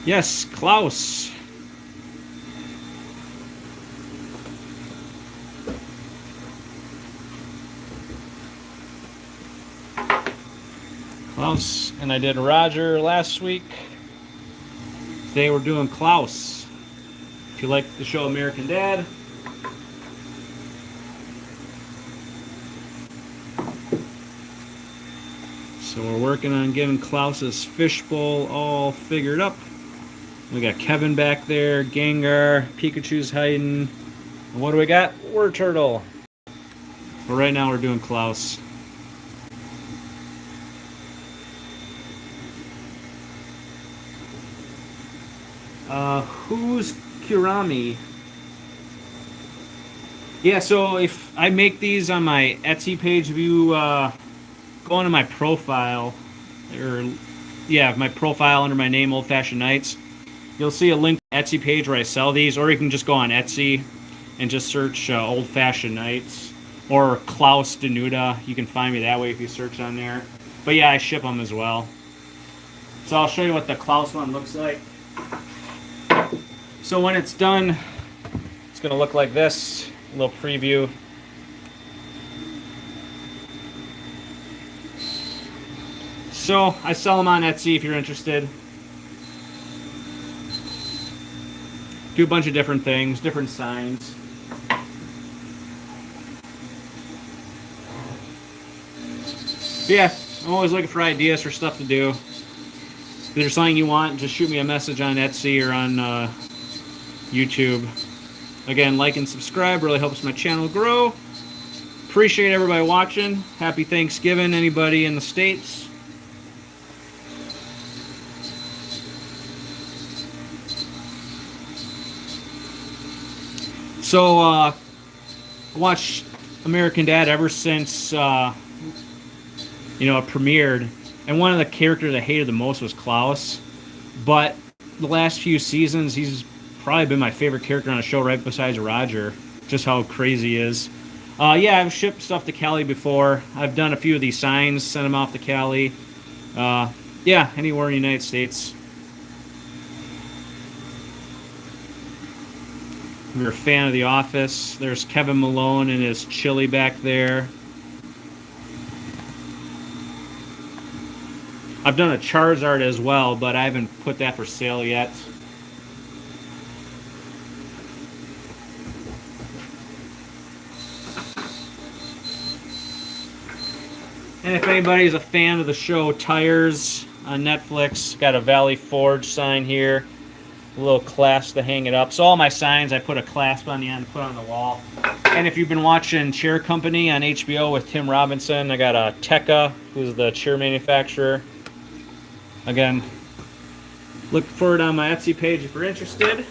Yes, Klaus. Klaus, and I did Roger last week. Today we're doing Klaus. If you like the show American Dad, so we're working on getting Klaus's fishbowl all figured up. We got Kevin back there, Gengar, Pikachu's hiding. And what do we got? War Turtle. But right now we're doing Klaus. Who's Kurami? Yeah, so if I make these on my Etsy page, if you go into my profile, or yeah, my profile under my name, Old Fashioned Nights, you'll see a link to Etsy page where I sell these, or you can just go on Etsy and just search Old Fashioned Nights or Klaus Denuda. You can find me that way if you search on there. But yeah, I ship them as well. So I'll show you what the Klaus one looks like. So when it's done, it's going to look like this. A little preview. So I sell them on Etsy if you're interested. Do a bunch of different things, different signs. But yeah, I'm always looking for ideas for stuff to do. If there's something you want, just shoot me a message on Etsy or on YouTube. Again, like and subscribe really helps my channel grow. Appreciate everybody watching. Happy Thanksgiving, anybody in the States. So, I watched American Dad ever since, it premiered. And one of the characters I hated the most was Klaus. But the last few seasons, he's probably been my favorite character on the show, right besides Roger. Just how crazy he is. Yeah, I've shipped stuff to Cali before. I've done a few of these signs, sent them off to Cali. Yeah, anywhere in the United States. If you're a fan of The Office, there's Kevin Malone and his chili back there. I've done a Charizard as well, but I haven't put that for sale yet. And if anybody's a fan of the show Tires on Netflix, got a Valley Forge sign here. A little clasp to hang it up. So all my signs, I put a clasp on the end to put on the wall. And if you've been watching Chair Company on HBO with Tim Robinson, I got a Tekka, who's the chair manufacturer. Again, look for it on my Etsy page if you're interested.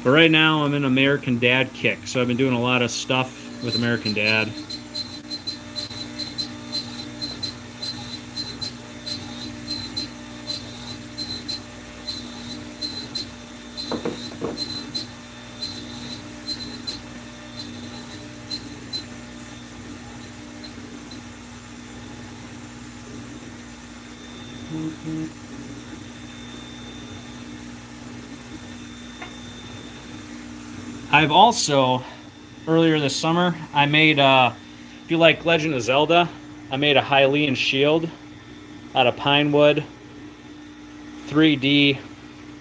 But right now I'm in American Dad kick, so I've been doing a lot of stuff with American Dad. I've also, earlier this summer, I made, if you like Legend of Zelda, I made a Hylian shield out of pine wood, 3D.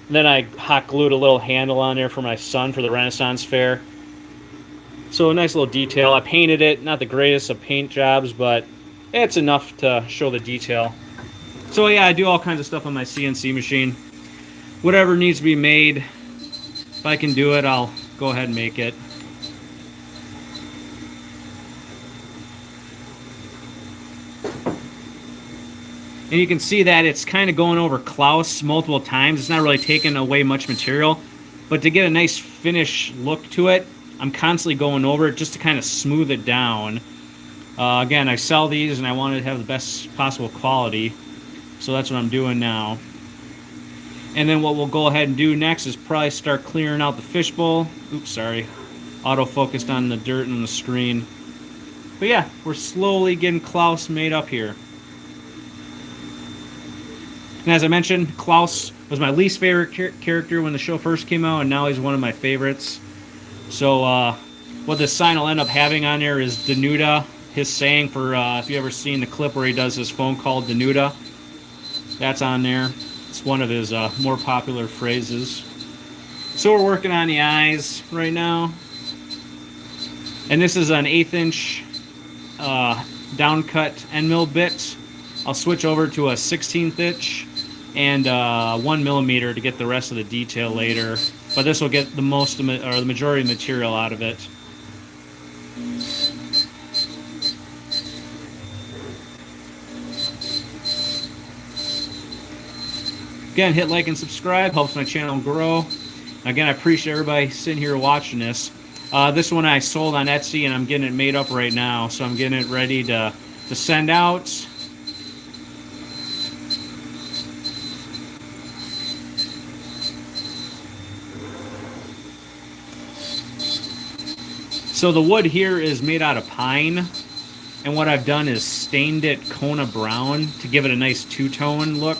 And then I hot glued a little handle on there for my son for the Renaissance Fair. So a nice little detail. I painted it, not the greatest of paint jobs, but it's enough to show the detail. So yeah, I do all kinds of stuff on my CNC machine. Whatever needs to be made, if I can do it, I'll go ahead and make it. And you can see that it's kind of going over Klaus multiple times. It's not really taking away much material, but to get a nice finish look to it, I'm constantly going over it just to kind of smooth it down. Again, I sell these and I wanted to have the best possible quality, so that's what I'm doing now. And then what we'll go ahead and do next is probably start clearing out the fishbowl. Oops, sorry. Auto-focused on the dirt on the screen. But yeah, we're slowly getting Klaus made up here. And as I mentioned, Klaus was my least favorite character when the show first came out, and now he's one of my favorites. So what this sign will end up having on there is Danuta, his saying for, if you ever seen the clip where he does his phone call, Danuta, that's on there. It's one of his more popular phrases. So we're working on the eyes right now. And this is an 1/8 inch down cut end mill bit. I'll switch over to a 16th inch and 1 millimeter to get the rest of the detail later. But this will get the most or the majority of the material out of it. Again, hit like and subscribe, helps my channel grow. Again, I appreciate everybody sitting here watching this. This one I sold on Etsy, and I'm getting it made up right now, so I'm getting it ready to send out. So the wood here is made out of pine, and what I've done is stained it Kona brown to give it a nice two-tone look.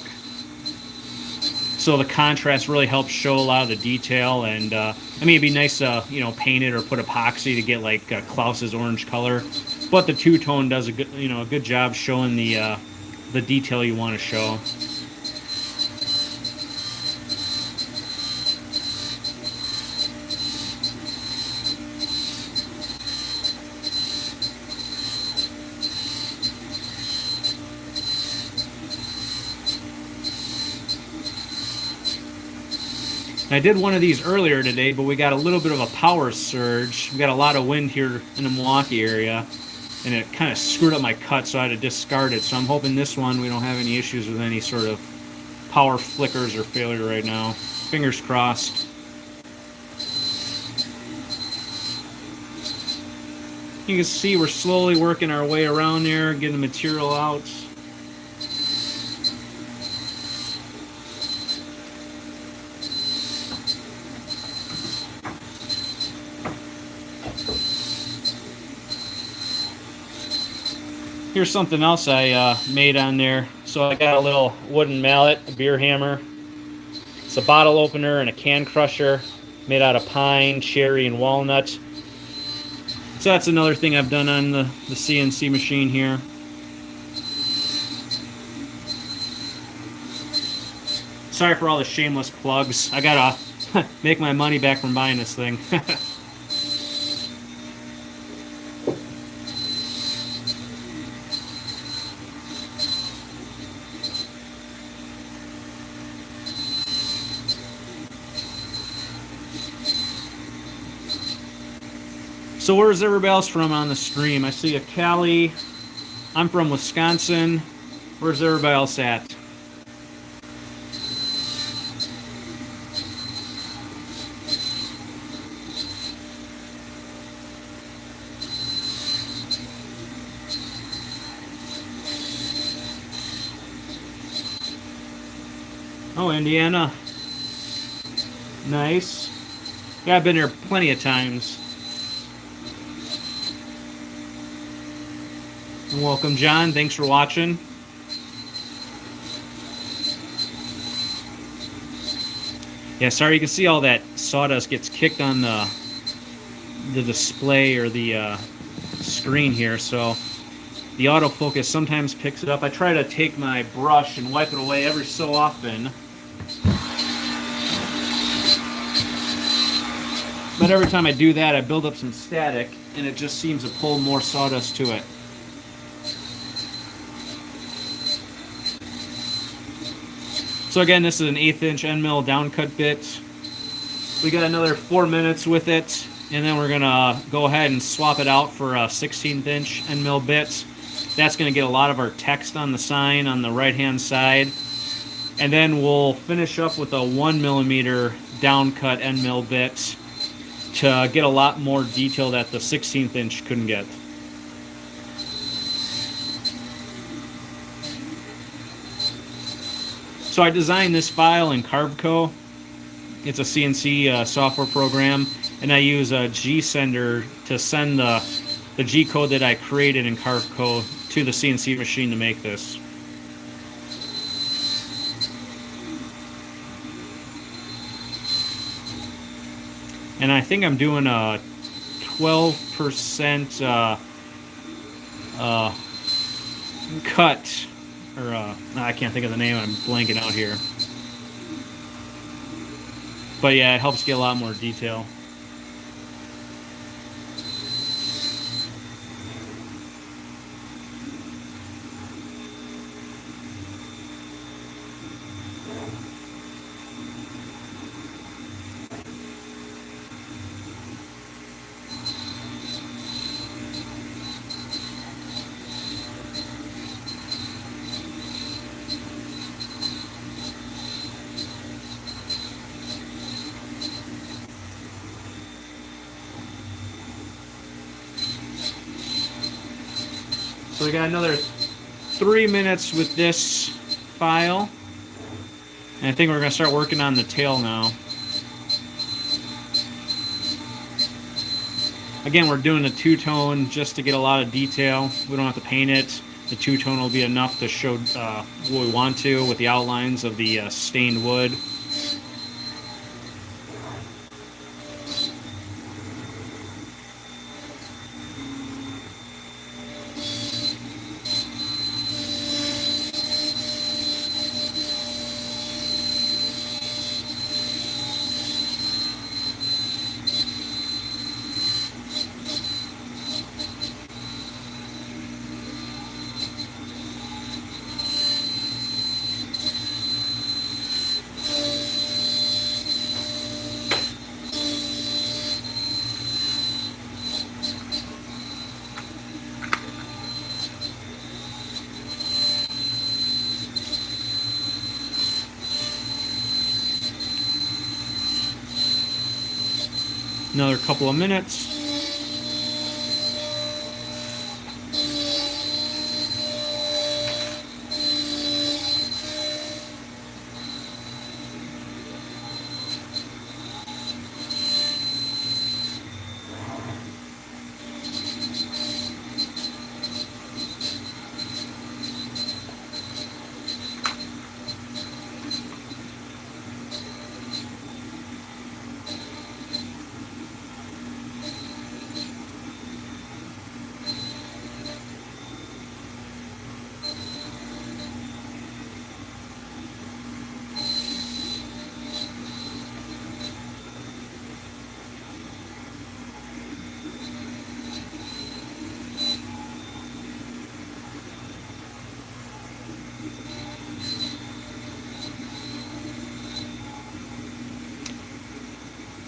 So the contrast really helps show a lot of the detail, and I mean, it'd be nice to, you know, paint it or put epoxy to get like Klaus's orange color. But the two-tone does a good, you know, a good job showing the detail you want to show. I did one of these earlier today, but we got a little bit of a power surge. We got a lot of wind here in the Milwaukee area, and it kind of screwed up my cut, so I had to discard it. So I'm hoping this one we don't have any issues with any sort of power flickers or failure right now. Fingers crossed. You can see we're slowly working our way around there, getting the material out. Here's something else I made on there. So I got a little wooden mallet, a beer hammer. It's a bottle opener and a can crusher made out of pine, cherry, and walnut. So that's another thing I've done on the CNC machine here. Sorry for all the shameless plugs. I gotta make my money back from buying this thing. So where's everybody else from on the stream? I see a Cali. I'm from Wisconsin. Where's everybody else at? Oh, Indiana. Nice. Yeah, I've been here plenty of times. Welcome, John. Thanks for watching. Yeah, sorry, you can see all that sawdust gets kicked on the display or the screen here, so the autofocus sometimes picks it up. I try to take my brush and wipe it away every so often. But every time I do that, I build up some static, and it just seems to pull more sawdust to it. So again, this is an 1/8 inch end mill downcut bit. We got another 4 minutes with it, and then we're gonna go ahead and swap it out for a 16th inch end mill bit. That's gonna get a lot of our text on the sign on the right hand side. And then we'll finish up with a 1 millimeter downcut end mill bit to get a lot more detail that the 16th inch couldn't get. So I designed this file in CarveCo. It's a CNC software program, and I use a G-sender to send the G-code that I created in CarveCo to the CNC machine to make this. And I think I'm doing a 12% cut, or I can't think of the name, I'm blanking out here. But yeah, it helps get a lot more detail. So we got another 3 minutes with this file. And I think we're going to start working on the tail now. Again, we're doing a two-tone just to get a lot of detail. We don't have to paint it. The two-tone will be enough to show what we want to with the outlines of the stained wood. Another couple of minutes.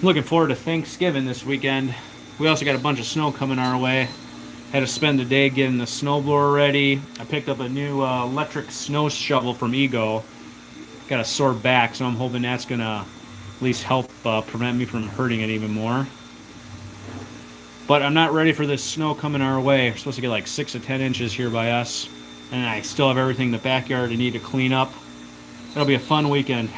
Looking forward to Thanksgiving this weekend. We also got a bunch of snow coming our way. Had to spend the day getting the snowblower ready. I picked up a new electric snow shovel from Ego. Got a sore back, so I'm hoping that's gonna at least help prevent me from hurting it even more. But I'm not ready for this snow coming our way. We're supposed to get like 6 to 10 inches here by us. And I still have everything in the backyard I need to clean up. It'll be a fun weekend.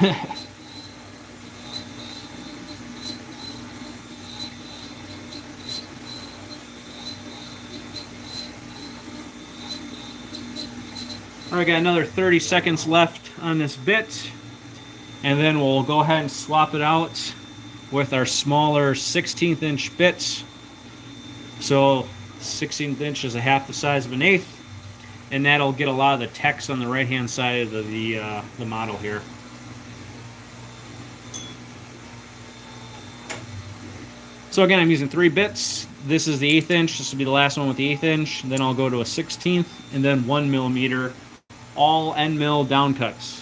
Alright, got another 30 seconds left on this bit, and then we'll go ahead and swap it out with our smaller 16th inch bits. So 16th inch is a half the size of an eighth, and that'll get a lot of the text on the right hand side of the model here. So again, I'm using 3 bits. This is the 1/8 inch. This will be the last one with the 1/8 inch. Then I'll go to a 16th, and then 1 millimeter. All end mill down cuts.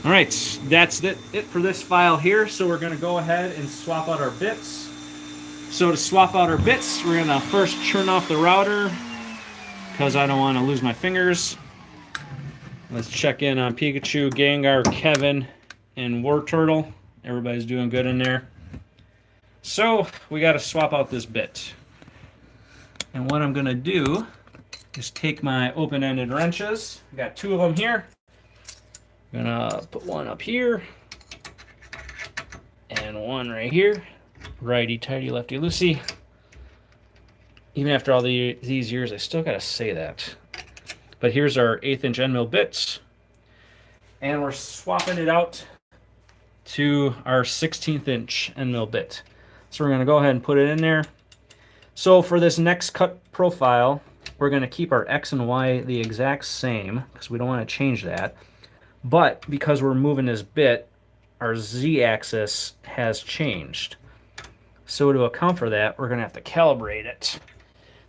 All right, that's it for this file here. So we're gonna go ahead and swap out our bits. So to swap out our bits, we're gonna first turn off the router because I don't want to lose my fingers. Let's check in on Pikachu, Gengar, Kevin, and War Turtle. Everybody's doing good in there. So we got to swap out this bit. And what I'm going to do is take my open-ended wrenches. I got 2 of them here. I'm going to put one up here and one right here. Righty-tighty, lefty-loosey. Even after all these years, I still got to say that. But here's our 1/8 inch end mill bits. And we're swapping it out to our 16th inch end mill bit. So we're going to go ahead and put it in there. So for this next cut profile, we're going to keep our X and Y the exact same because we don't want to change that. But because we're moving this bit, our Z axis has changed. So to account for that, we're going to have to calibrate it.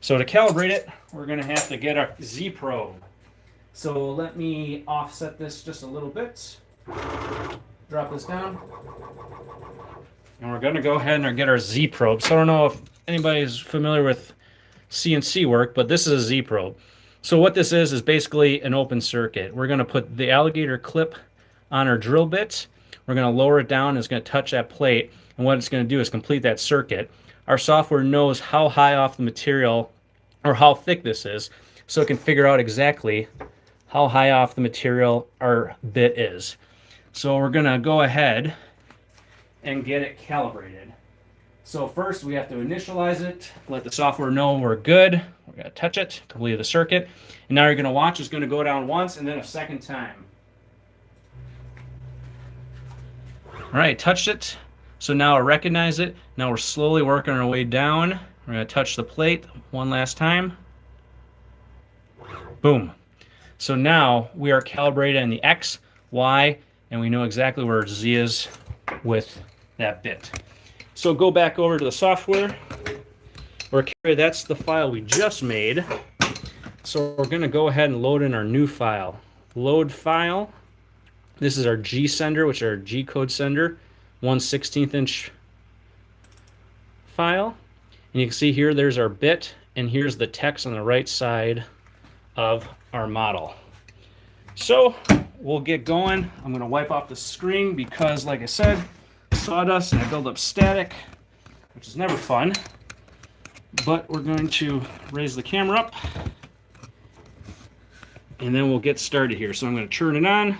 So to calibrate it, we're going to have to get our Z probe. So let me offset this just a little bit. Drop this down. And we're going to go ahead and get our Z probe. So I don't know if anybody's familiar with CNC work, but this is a Z probe. So what this is basically an open circuit. We're going to put the alligator clip on our drill bit. We're going to lower it down. It's going to touch that plate. And what it's going to do is complete that circuit. Our software knows how high off the material or how thick this is, so it can figure out exactly how high off the material our bit is. So we're going to go ahead and get it calibrated. So first we have to initialize it, let the software know we're good. We're going to touch it, complete the circuit. And now you're going to watch it's going to go down once and then a second time. All right, touched it. So now I recognize it. Now we're slowly working our way down. We're going to touch the plate one last time. Boom. So now we are calibrated in the X, Y, and we know exactly where Z is with that bit. So go back over to the software. That's the file we just made. So we're going to go ahead and load in our new file. Load file. This is our G sender, which is our G code sender. 1/16 inch file. And you can see here there's our bit, and here's the text on the right side of our model. So we'll get going. I'm going to wipe off the screen because, like I said, sawdust and I build up static, which is never fun. But we're going to raise the camera up and then we'll get started here. So I'm going to turn it on,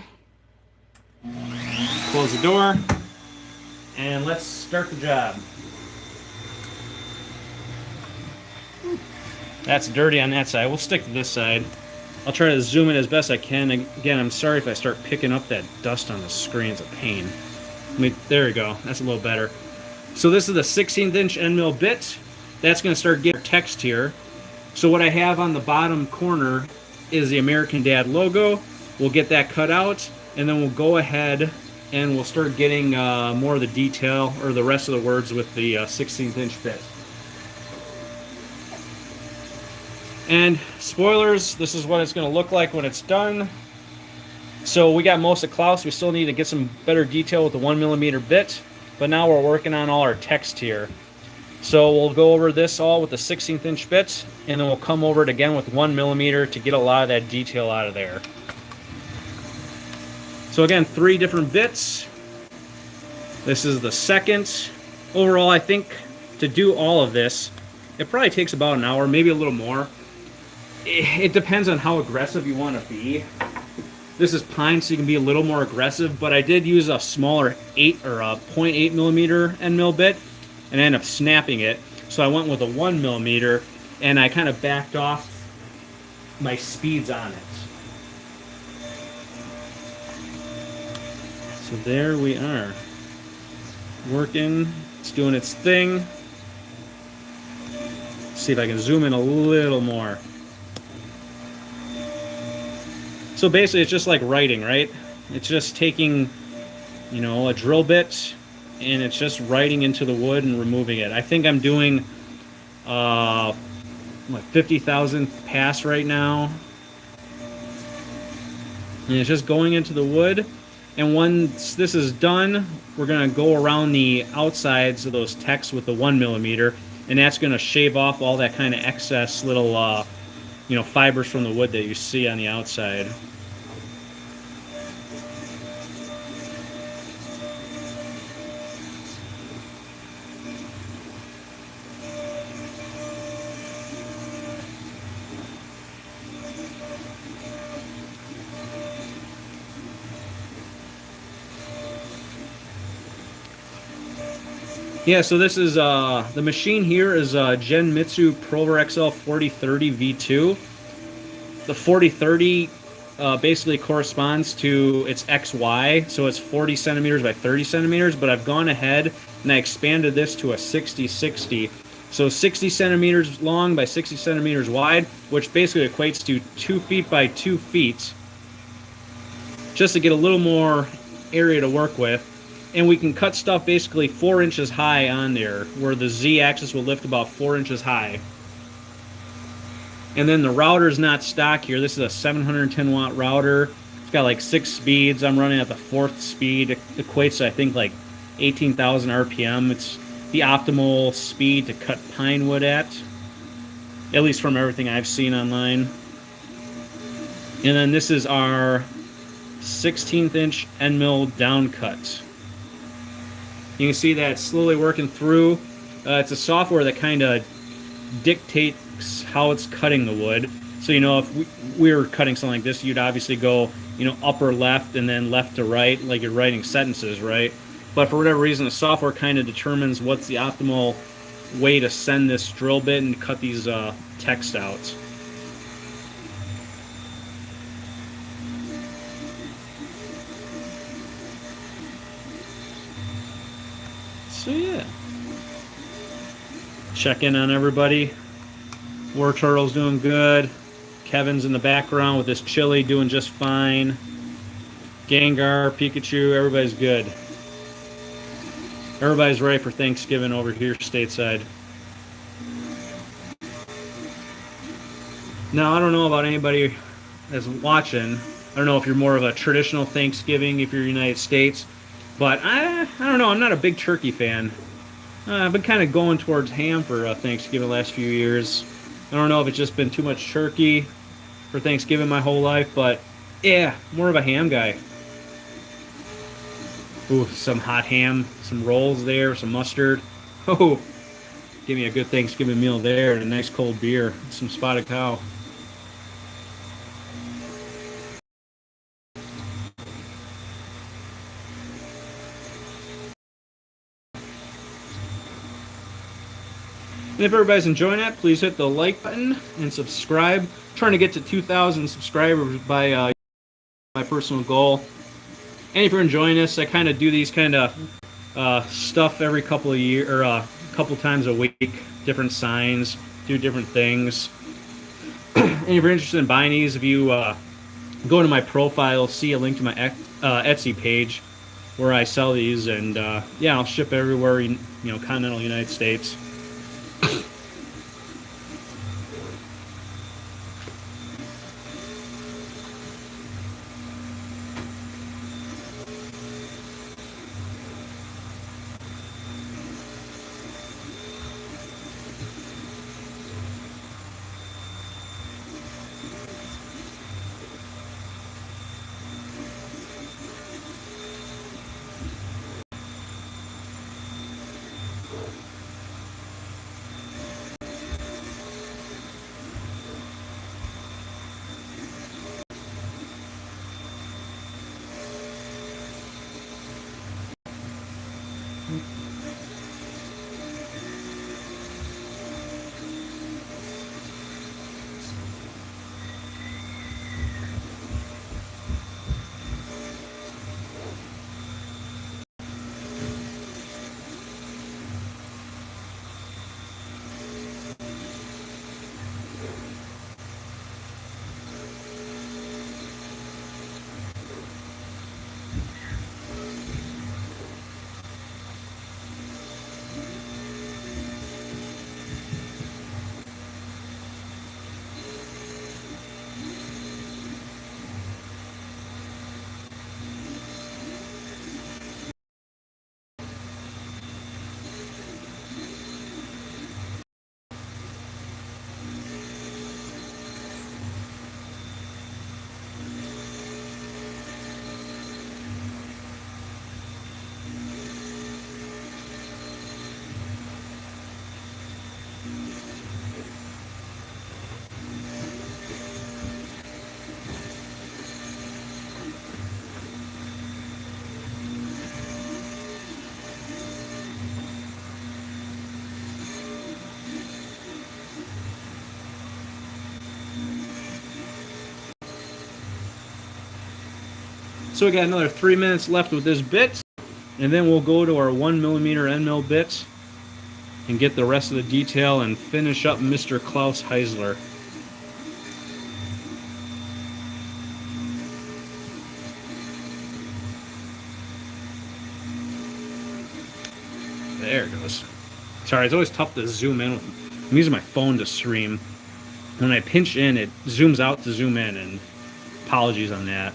close the door, and let's start the job. That's dirty on that side. We'll stick to this side. I'll try to zoom in as best I can. Again, I'm sorry if I start picking up that dust on the screen. It's a pain. There we go. That's a little better. So this is the 16th inch end mill bit. That's going to start getting text here. So what I have on the bottom corner is the American Dad logo. We'll get that cut out, and then we'll go ahead and we'll start getting more of the detail or the rest of the words with the 16th inch bit. And spoilers, this is what it's going to look like when it's done. So we got most of Klaus. We still need to get some better detail with the 1mm bit, but now we're working on all our text here. So we'll go over this all with the 16th inch bit, and then we'll come over it again with 1mm to get a lot of that detail out of there. So again, 3 different bits. This is the second. Overall, I think to do all of this, it probably takes about an hour, maybe a little more. It depends on how aggressive you want to be. This is pine, so you can be a little more aggressive, but I did use a smaller 0.8mm end mill bit and I ended up snapping it. So I went with a 1mm and I kind of backed off my speeds on it. So there we are. Working, it's doing its thing. Let's see if I can zoom in a little more. So basically it's just like writing, right? It's just taking, you know, a drill bit and it's just writing into the wood and removing it. I think I'm doing what, 50,000th pass right now. And it's just going into the wood. And once this is done, we're going to go around the outsides of those texts with the 1mm, and that's going to shave off all that kind of excess little you know, fibers from the wood that you see on the outside. Yeah, so this is, the machine here is Genmitsu Prover XL 4030 V2. The 4030 basically corresponds to its XY, so it's 40 centimeters by 30 centimeters, but I've gone ahead and I expanded this to a 60-60. So 60 centimeters long by 60 centimeters wide, which basically equates to 2 feet by 2 feet, just to get a little more area to work with. And we can cut stuff basically 4 inches high on there, where the Z-axis will lift about 4 inches high. And then the router's not stock here. This is a 710 watt router. It's got like 6 speeds. I'm running at the 4th speed. It equates to, I think, like 18,000 RPM. It's the optimal speed to cut pine wood at least from everything I've seen online. And then this is our 16th inch end mill down cut. You can see that it's slowly working through. It's a software that kind of dictates how it's cutting the wood. So, you know, if we were cutting something like this, you'd obviously go, you know, upper left and then left to right, like you're writing sentences, right? But for whatever reason, the software kind of determines what's the optimal way to send this drill bit and cut these text out. So yeah, check in on everybody. War Turtle's doing good. Kevin's in the background with his chili doing just fine. Gengar, Pikachu, everybody's good. Everybody's ready for Thanksgiving over here stateside. Now, I don't know about anybody that's watching. I don't know if you're more of a traditional Thanksgiving if you're United States. But I don't know, I'm not a big turkey fan. I've been kind of going towards ham for Thanksgiving the last few years. I don't know if it's just been too much turkey for Thanksgiving my whole life, but yeah, more of a ham guy. Ooh, some hot ham, some rolls there, some mustard. Oh, give me a good Thanksgiving meal there and a nice cold beer, some spotted cow. And if everybody's enjoying it, please hit the like button and subscribe. I'm trying to get to 2,000 subscribers by my personal goal. And if you're enjoying this, I kind of do these kind of stuff every couple of years, or a couple times a week. Different signs, do different things. And if you're interested in buying these, if you go to my profile, see a link to my Etsy page where I sell these, and yeah, I'll ship everywhere, you know, continental United States. So we got another 3 minutes left with this bit, and then we'll go to our 1mm end mill bit and get the rest of the detail and finish up Mr. Klaus Heisler. There it goes. Sorry, it's always tough to zoom in. I'm using my phone to stream. When I pinch in, it zooms out to zoom in, and apologies on that.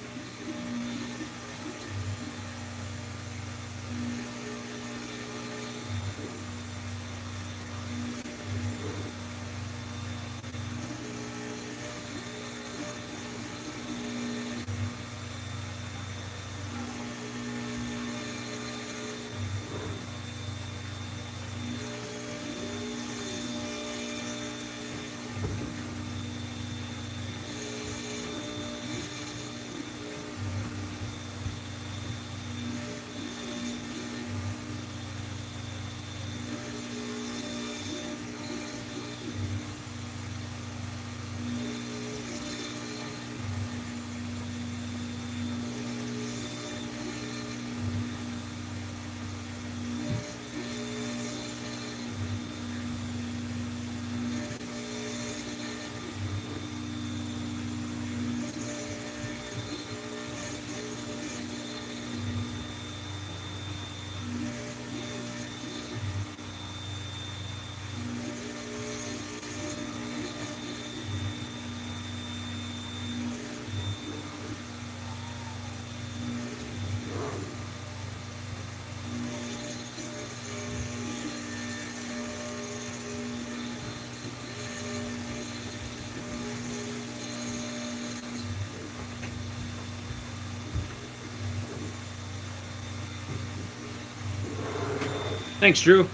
Thanks, Drew.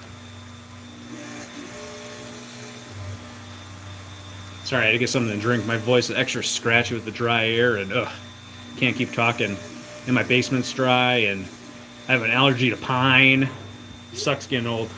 Sorry, I had to get something to drink. My voice is extra scratchy with the dry air, and can't keep talking. And my basement's dry, and I have an allergy to pine. It sucks getting old.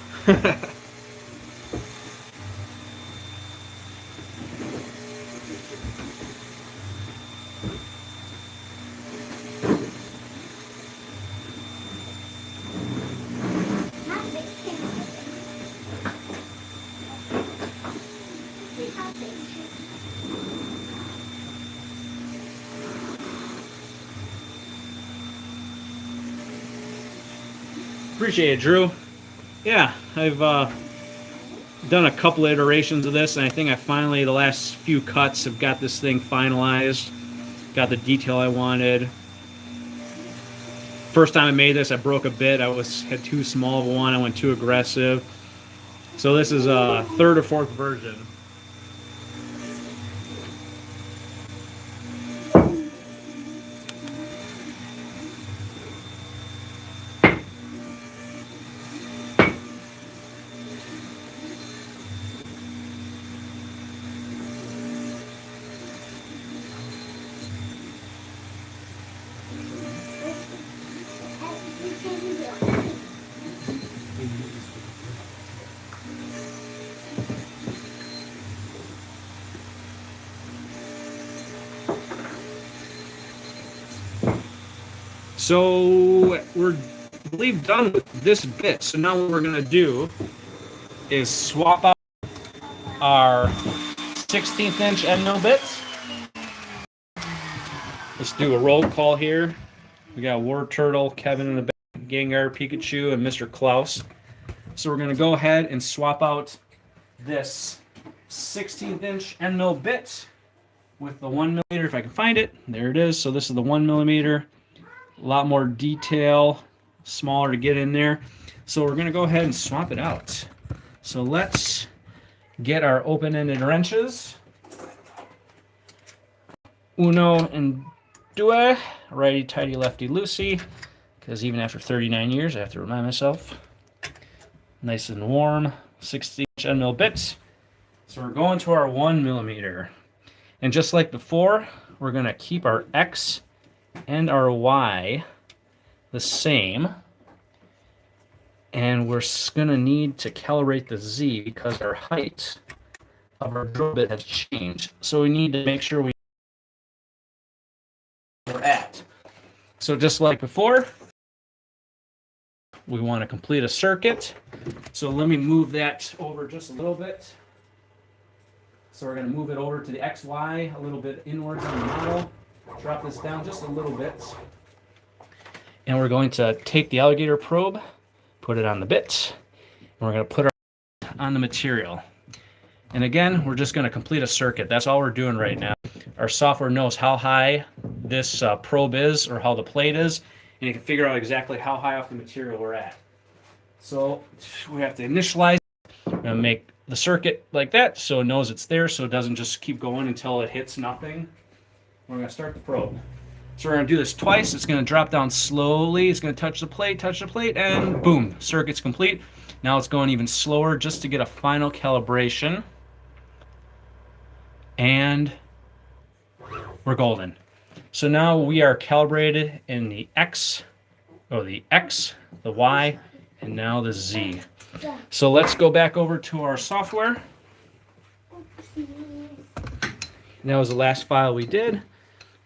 Appreciate it, Drew. Yeah, I've done a couple of iterations of this, and I think I finally, the last few cuts, have got this thing finalized. Got the detail I wanted. First time I made this, I broke a bit. Had too small of one. I went too aggressive. So this is a third or fourth version. So we're, I believe, done with this bit. So now what we're gonna do is swap out our 16th inch end mill bits. Let's do a roll call here. We got War Turtle, Kevin in the back, Gengar, Pikachu, and Mr. Klaus. So we're gonna go ahead and swap out this 16th inch end mill bit with the 1mm, if I can find it. There it is. So this is the 1mm. A lot more detail, smaller to get in there. So we're going to go ahead and swap it out. So let's get our open-ended wrenches. Uno and due, righty tighty, lefty loosey, because even after 39 years, I have to remind myself. Nice and warm, 16-inch end mill bits. So we're going to our 1mm. And just like before, we're going to keep our X and our Y the same, and we're going to need to calibrate the Z because our height of our drill bit has changed. So we need to make sure we're at. So just like before, we want to complete a circuit. So let me move that over just a little bit. So we're going to move it over to the XY a little bit inwards on the model. Drop this down just a little bit. And we're going to take the alligator probe, put it on the bit, and we're going to put it on the material. And again, we're just going to complete a circuit. That's all we're doing right now. Our software knows how high this probe is, or how the plate is, and you can figure out exactly how high off the material we're at. So we have to initialize and make the circuit like that so it knows it's there, so it doesn't just keep going until it hits nothing. We're going to start the probe. So we're going to do this twice. It's going to drop down slowly. It's going to touch the plate, and boom, circuit's complete. Now it's going even slower just to get a final calibration. And we're golden. So now we are calibrated in the X, the Y, and now the Z. So let's go back over to our software. That was the last file we did.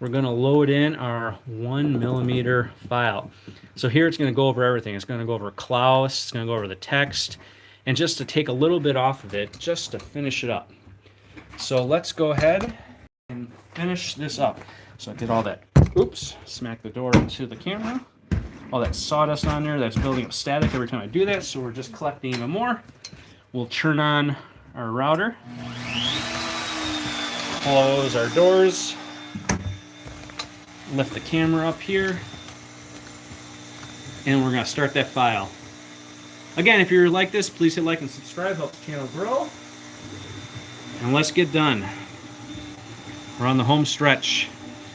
We're going to load in our 1mm file. So here it's going to go over everything. It's going to go over Klaus, it's going to go over the text, and just to take a little bit off of it, just to finish it up. So let's go ahead and finish this up. So I did all that, smack the door into the camera. All that sawdust on there, that's building up static every time I do that, so we're just collecting even more. We'll turn on our router, close our doors, lift the camera up here, and we're going to start that file. Again, if you're like this, please hit like and subscribe, help the channel grow. And let's get done. We're on the home stretch.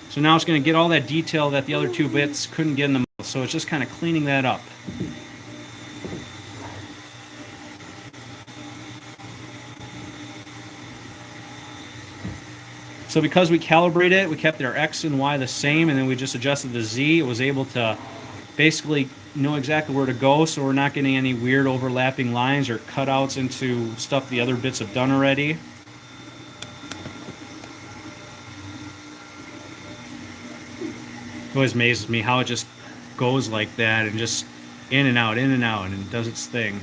So now it's going to get all that detail that the other two bits couldn't get in the model. So it's just kind of cleaning that up. So because we calibrated it, we kept our X and Y the same, and then we just adjusted the Z, it was able to basically know exactly where to go, so we're not getting any weird overlapping lines or cutouts into stuff the other bits have done already. It always amazes me how it just goes like that and just in and out, and it does its thing.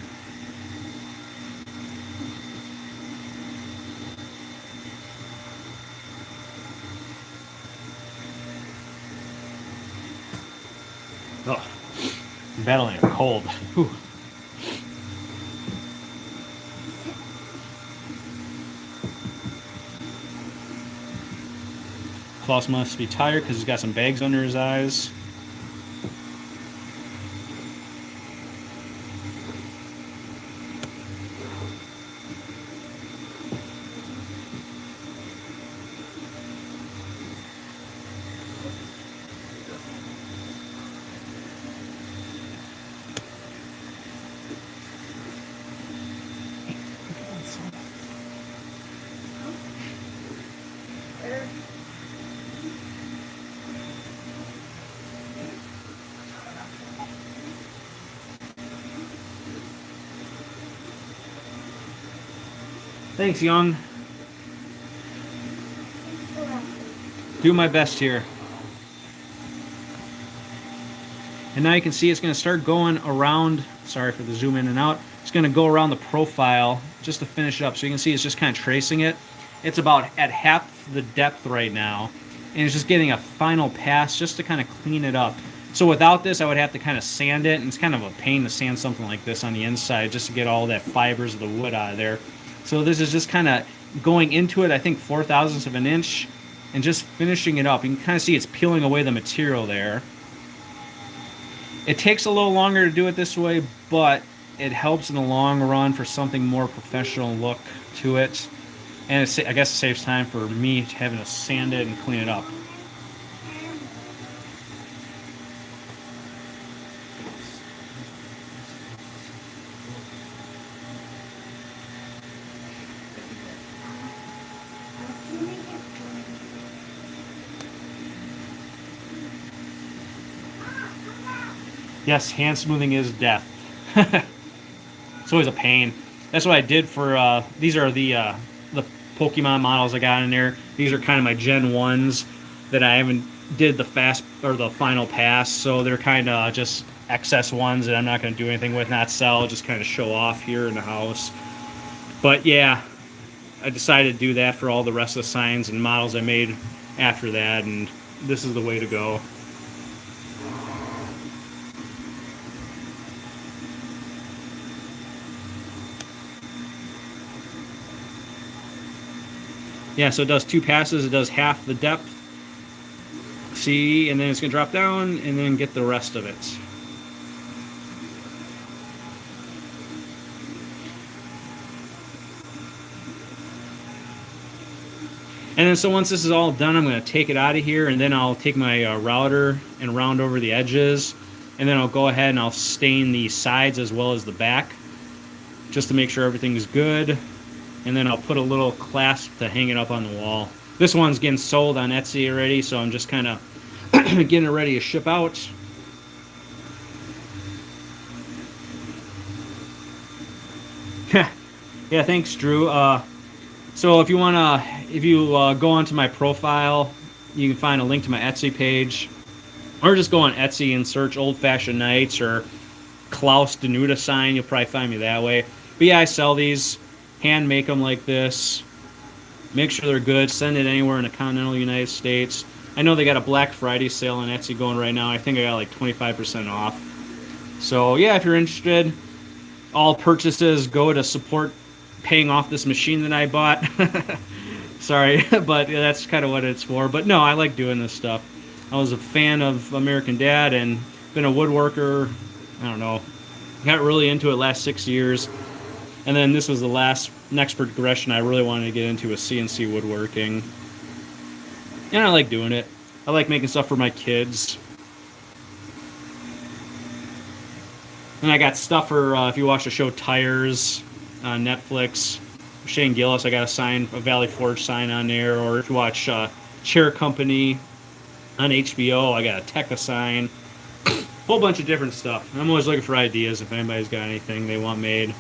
Oh, I'm battling a cold. Whew. Klaus must be tired because he's got some bags under his eyes. Thanks, Young. Do my best here. And now you can see it's going to start going around, sorry for the zoom in and out, it's going to go around the profile just to finish it up. So you can see it's just kind of tracing it. It's about at half the depth right now, and it's just getting a final pass just to kind of clean it up. So without this, I would have to kind of sand it, and it's kind of a pain to sand something like this on the inside just to get all that fibers of the wood out of there. So this is just kind of going into it, I think 4/1000ths of an inch, and just finishing it up. You can kind of see it's peeling away the material there. It takes a little longer to do it this way, but it helps in the long run for something more professional look to it. And I guess it saves time for me having to sand it and clean it up. Yes, hand smoothing is death. It's always a pain. That's what I did for, these are the Pokemon models I got in there. These are kind of my Gen 1s that I haven't did the fast or the final pass, so they're kind of just excess ones that I'm not going to do anything with, not sell, just kind of show off here in the house. But yeah, I decided to do that for all the rest of the signs and models I made after that, and this is the way to go. Yeah, so it does 2 passes, it does half the depth. See, and then it's going to drop down and then get the rest of it. And then so once this is all done, I'm going to take it out of here, and then I'll take my router and round over the edges, and then I'll go ahead and I'll stain the sides as well as the back, just to make sure everything's good. And then I'll put a little clasp to hang it up on the wall. This one's getting sold on Etsy already, so I'm just kind of getting it ready to ship out. Yeah, thanks, Drew. So if you go onto my profile, you can find a link to my Etsy page, or just go on Etsy and search Old Fashioned Nights or Klaus Denuda sign. You'll probably find me that way. But yeah, I sell these, hand make them like this. Make sure they're good. Send it anywhere in the continental United States. I know they got a Black Friday sale on Etsy going right now. I think I got like 25% off. So yeah, if you're interested, all purchases go to support paying off this machine that I bought. Sorry, but that's kind of what it's for. But no, I like doing this stuff. I was a fan of American Dad and been a woodworker. I don't know. Got really into it last 6 years. And then this was the next progression I really wanted to get into was CNC woodworking. And I like doing it. I like making stuff for my kids. And I got stuff for, if you watch the show Tires on Netflix, Shane Gillis, I got a Valley Forge sign on there. Or if you watch Chair Company on HBO, I got a Tekka sign. Whole bunch of different stuff. I'm always looking for ideas if anybody's got anything they want made.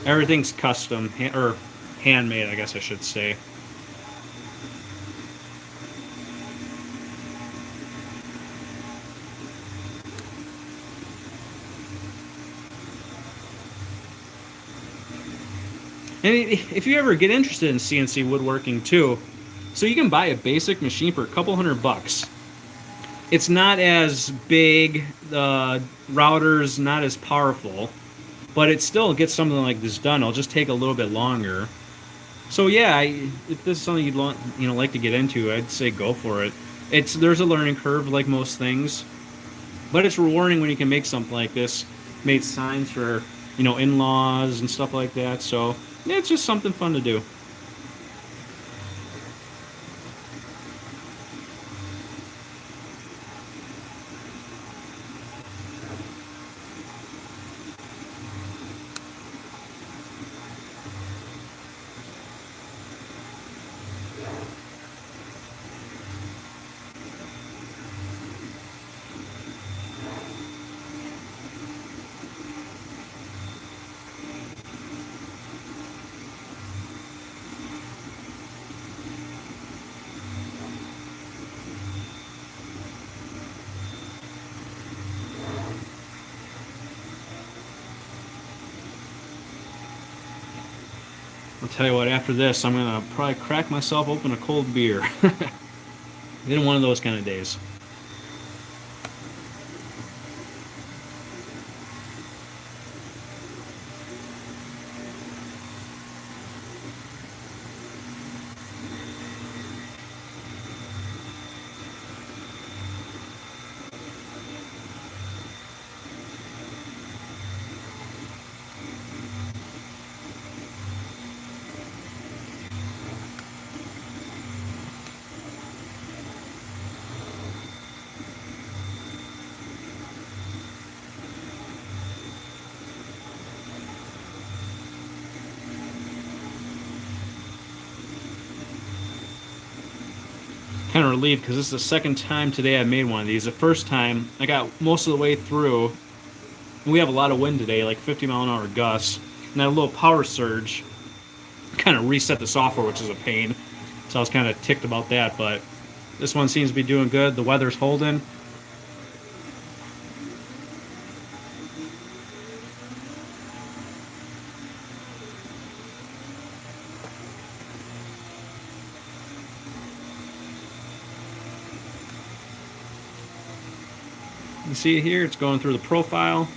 Everything's custom, or handmade, I guess I should say. And if you ever get interested in CNC woodworking too, so you can buy a basic machine for a couple $100. It's not as big, the router's not as powerful, but it still gets something like this done. It'll just take a little bit longer. So yeah, if this is something you'd like to get into, I'd say go for it. There's a learning curve like most things, but it's rewarding when you can make something like this. Made signs for in-laws and stuff like that. So yeah, it's just something fun to do. I'll tell you what, after this, I'm going to probably crack myself open a cold beer. In one of those kind of days. Kind of relieved because this is the second time today I've made one of these. The first time I got most of the way through, and we have a lot of wind today, like 50 mile an hour gusts, and that little power surge, kind of reset the software, which is a pain. So I was kind of ticked about that, but this one seems to be doing good. The weather's holding. You see it here, it's going through the profile.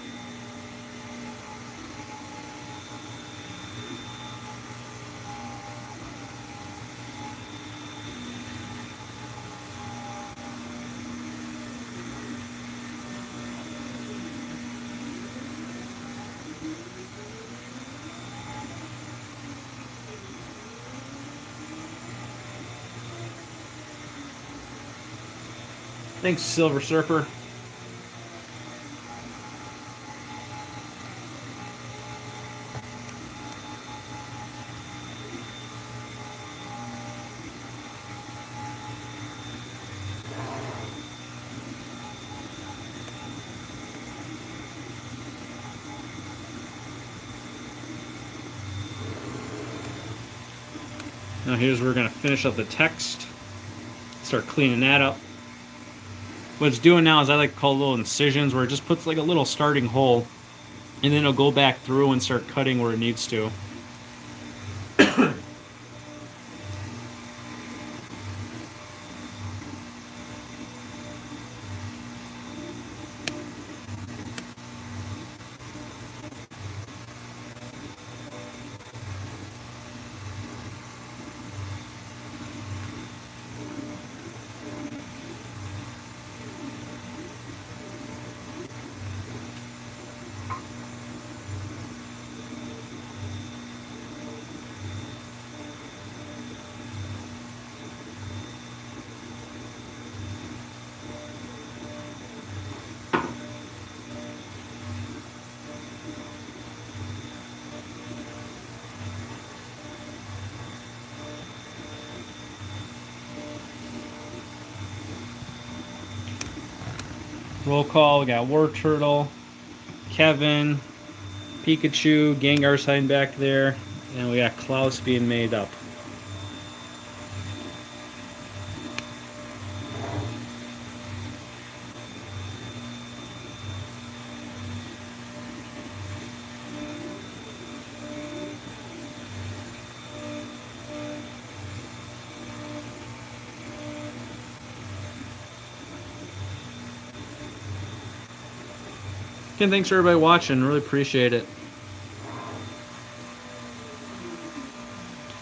Thanks, Silver Surfer. Now here's where we're going to finish up the text. Start cleaning that up. What it's doing now is I like to call little incisions, where it just puts like a little starting hole, and then it'll go back through and start cutting where it needs to. Roll call, we got War Turtle, Kevin, Pikachu, Gengar's hiding back there, and we got Klaus being made up. Again, thanks for everybody watching. Really appreciate it.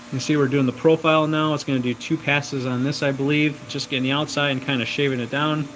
You can see we're doing the profile now. It's going to do 2 passes on this, I believe. Just getting the outside and kind of shaving it down.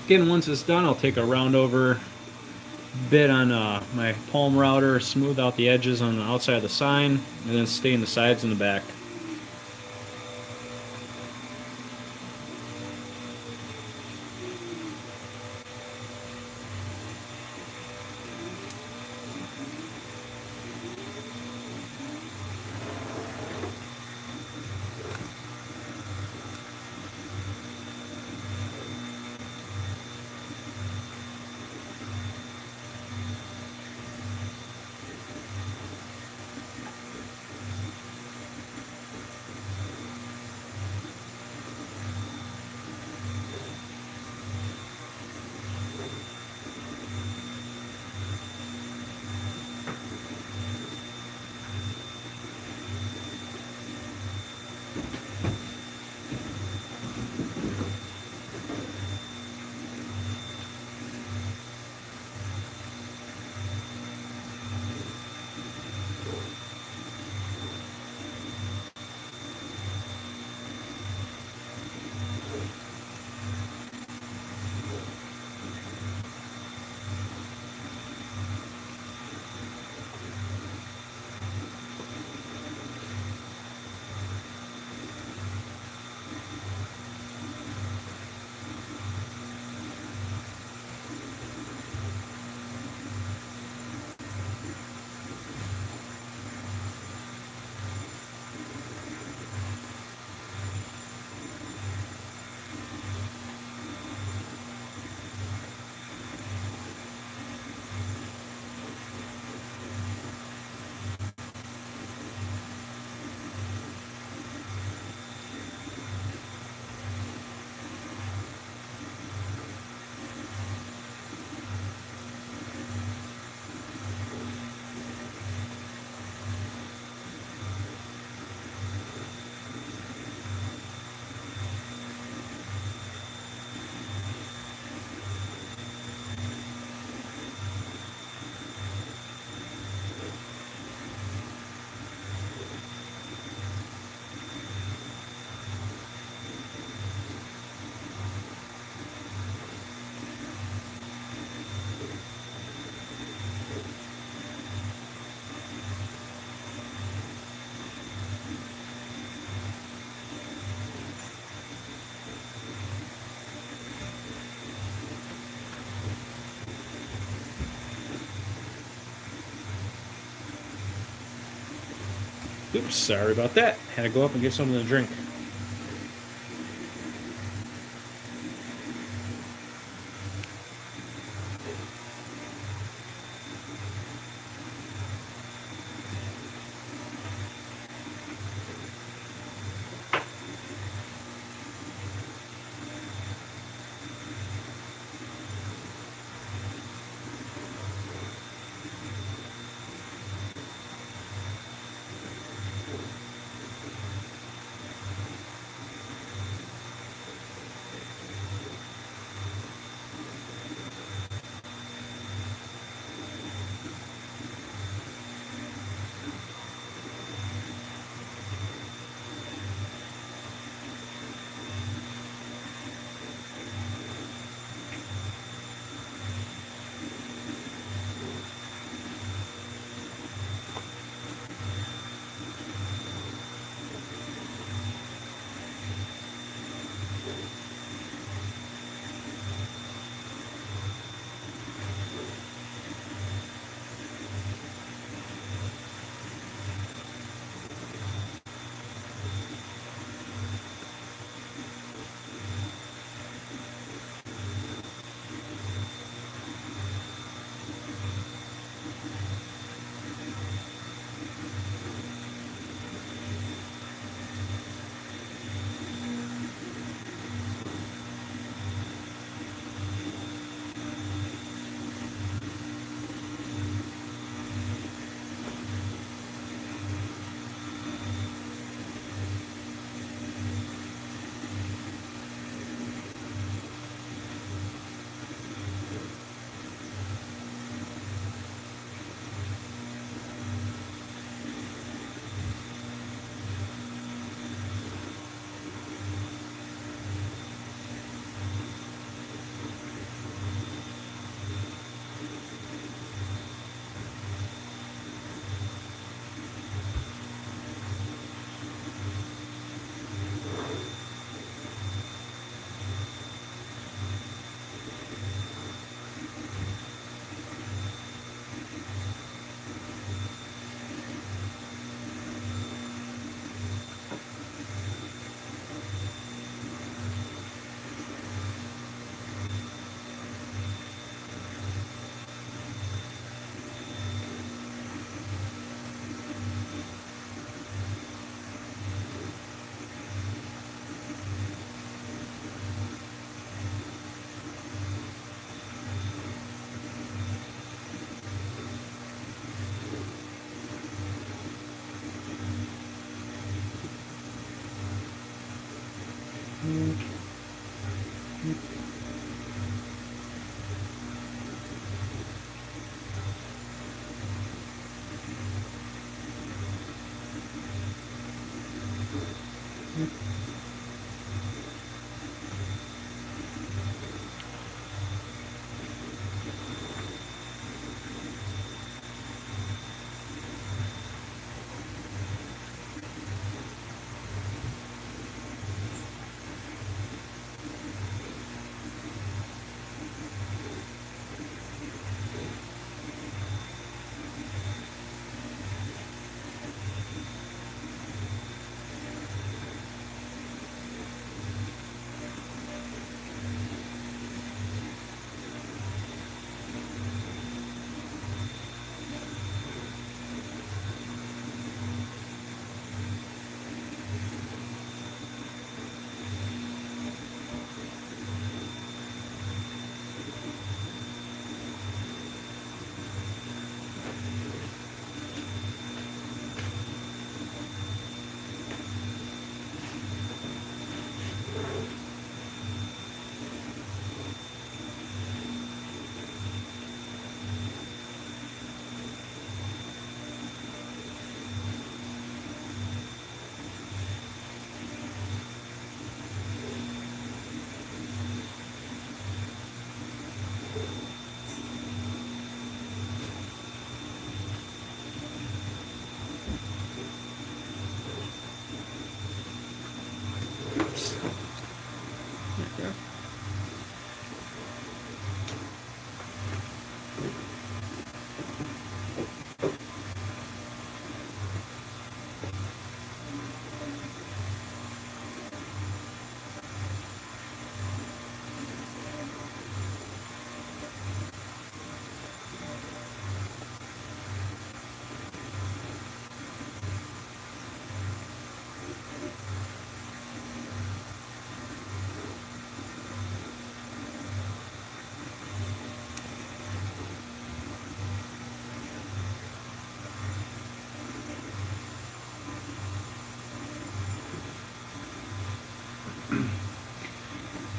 Again, once it's done, I'll take a round over bit on my palm router, smooth out the edges on the outside of the sign, and then stain the sides and the back. Oops, sorry about that. Had to go up and get something to drink.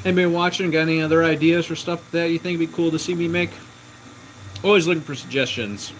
Anybody watching got any other ideas for stuff that you think would be cool to see me make? Always looking for suggestions.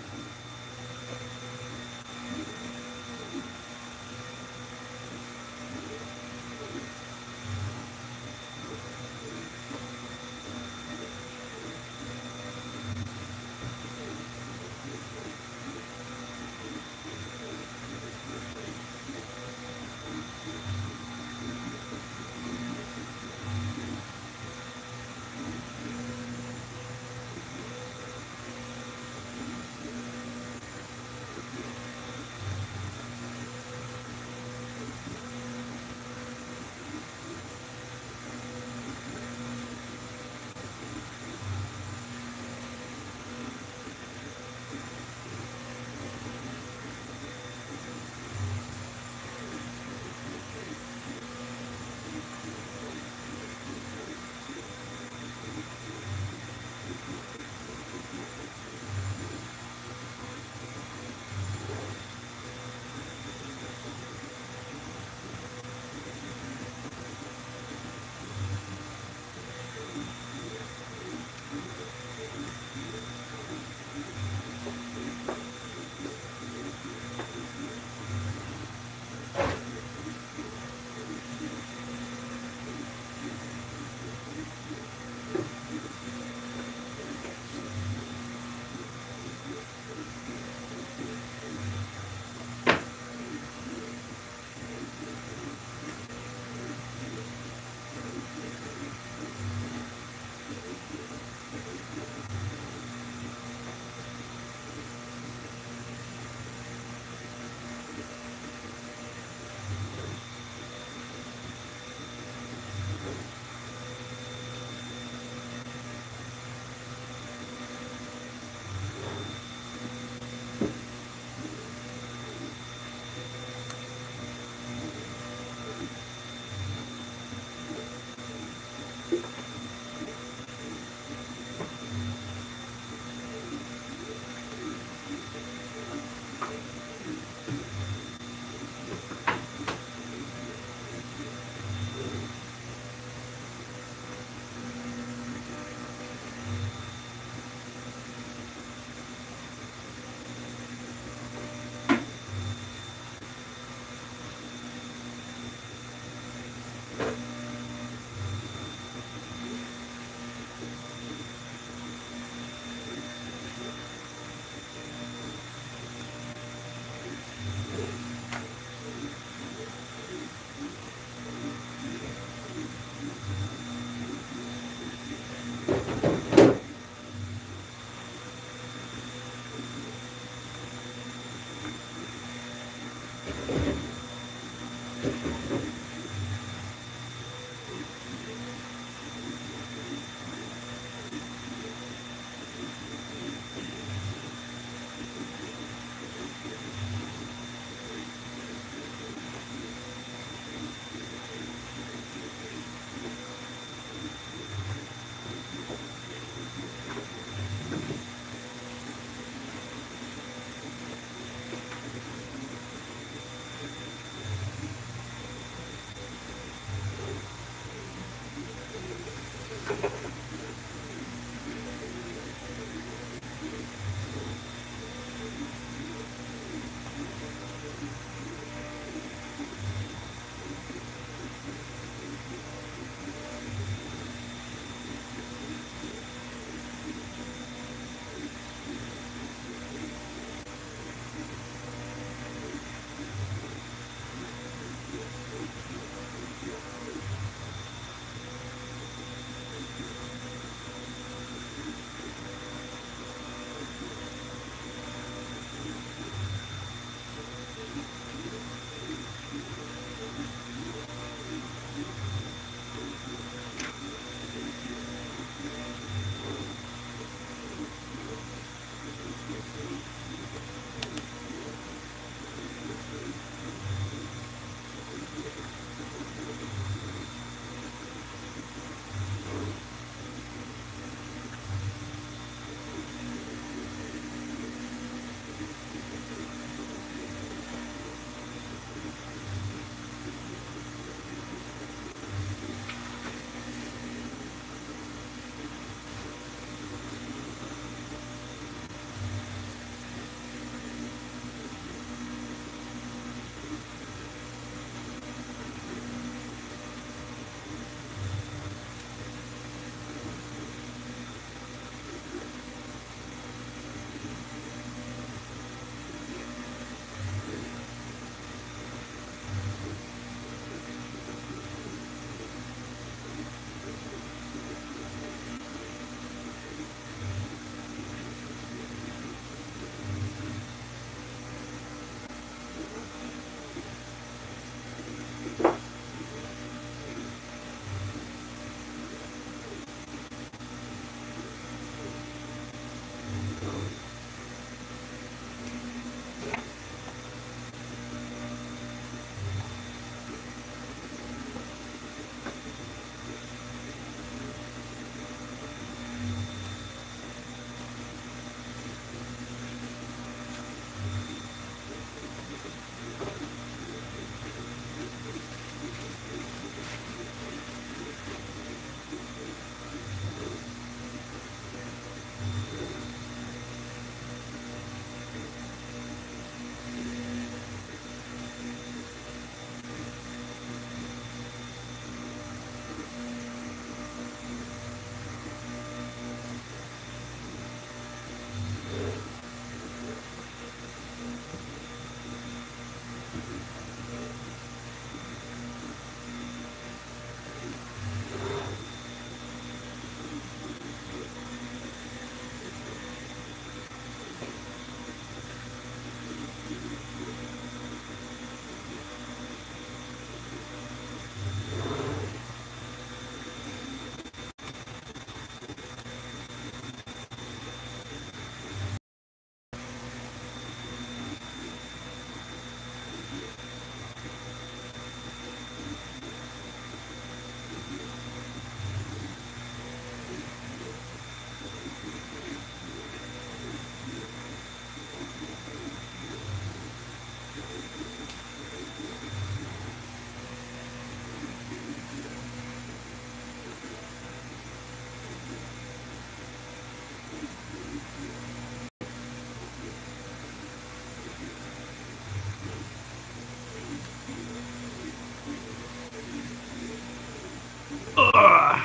Ugh.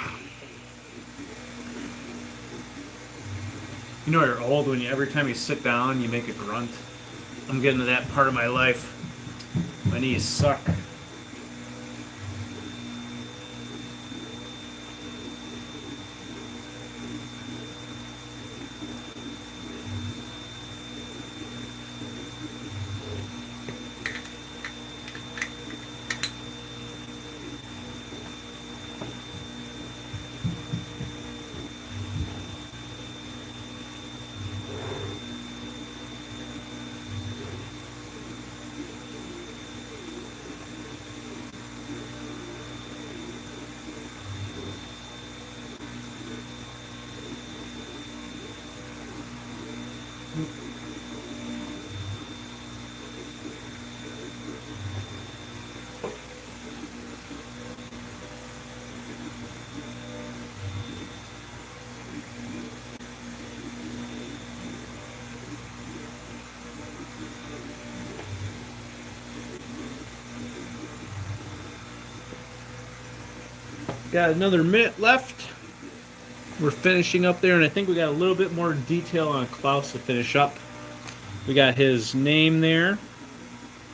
You know you're old when every time you sit down you make a grunt. I'm getting to that part of my life. My knees suck. Got another minute left. We're finishing up there, and I think we got a little bit more detail on Klaus to finish up. We got his name there,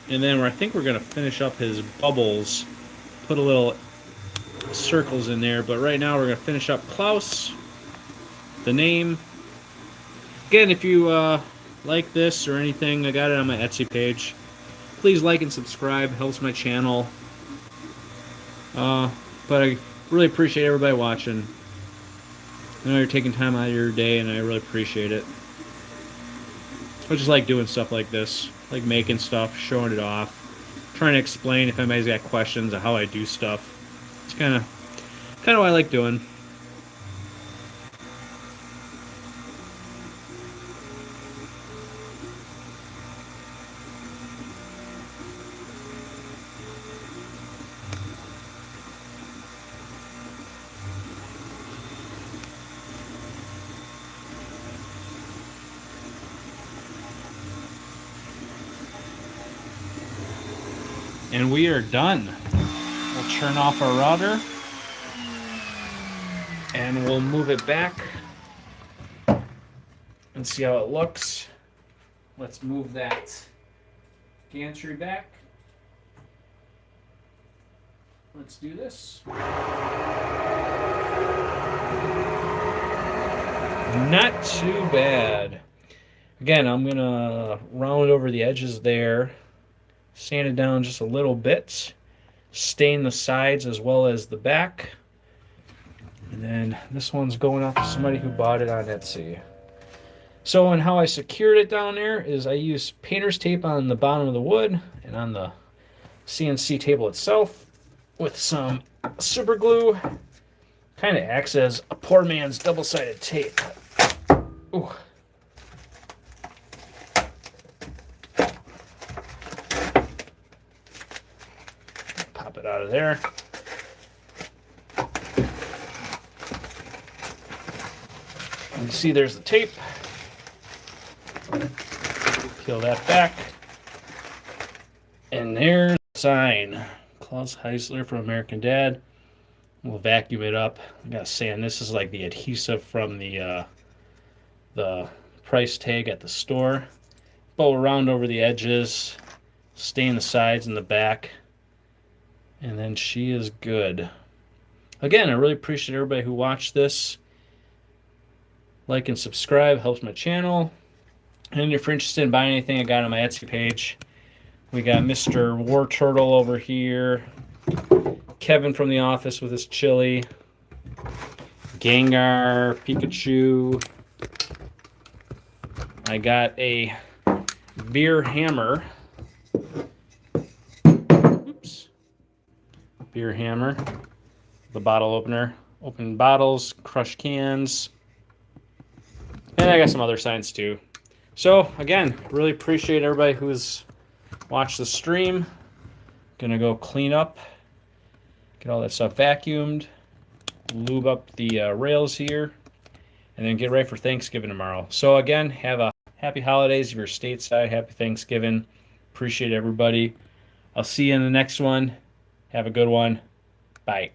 and then I think we're going to finish up his bubbles. Put a little circles in there, but right now we're going to finish up Klaus, the name. Again, if you like this or anything, I got it on my Etsy page. Please like and subscribe, helps my channel. But I really appreciate everybody watching. I know you're taking time out of your day, and I really appreciate it. I just like doing stuff like this, like making stuff, showing it off, trying to explain if anybody's got questions of how I do stuff. It's kind of what I like doing. And we are done. We'll turn off our router and we'll move it back and see how it looks. Let's move that gantry back. Let's do this. Not too bad. Again, I'm gonna round over the edges there, sand it down just a little bit, stain the sides as well as the back. And then this one's going out to somebody who bought it on Etsy. So, and how I secured it down there is I used painter's tape on the bottom of the wood and on the CNC table itself with some super glue. Kind of acts as a poor man's double-sided tape. Ooh. Pop it out of there. You can see there's the tape. Peel that back. And there's the sign. Klaus Heisler from American Dad. We'll vacuum it up. I gotta sand. This is like the adhesive from the price tag at the store. Bow around over the edges. Stain the sides and the back. And then she is good. Again, I really appreciate everybody who watched this. Like and subscribe helps my channel. And if you're interested in buying anything I got on my Etsy page, we got Mr. War Turtle over here. Kevin from The Office with his chili. Gengar, Pikachu. I got a beer hammer. Oops. Beer hammer. The bottle opener. Open bottles, crush cans. And I got some other signs too. So, again, really appreciate everybody who's watched the stream. Gonna go clean up. Get all that stuff vacuumed. Lube up the rails here. And then get ready for Thanksgiving tomorrow. So, again, have a happy holidays if you're stateside. Happy Thanksgiving. Appreciate everybody. I'll see you in the next one. Have a good one. Bye.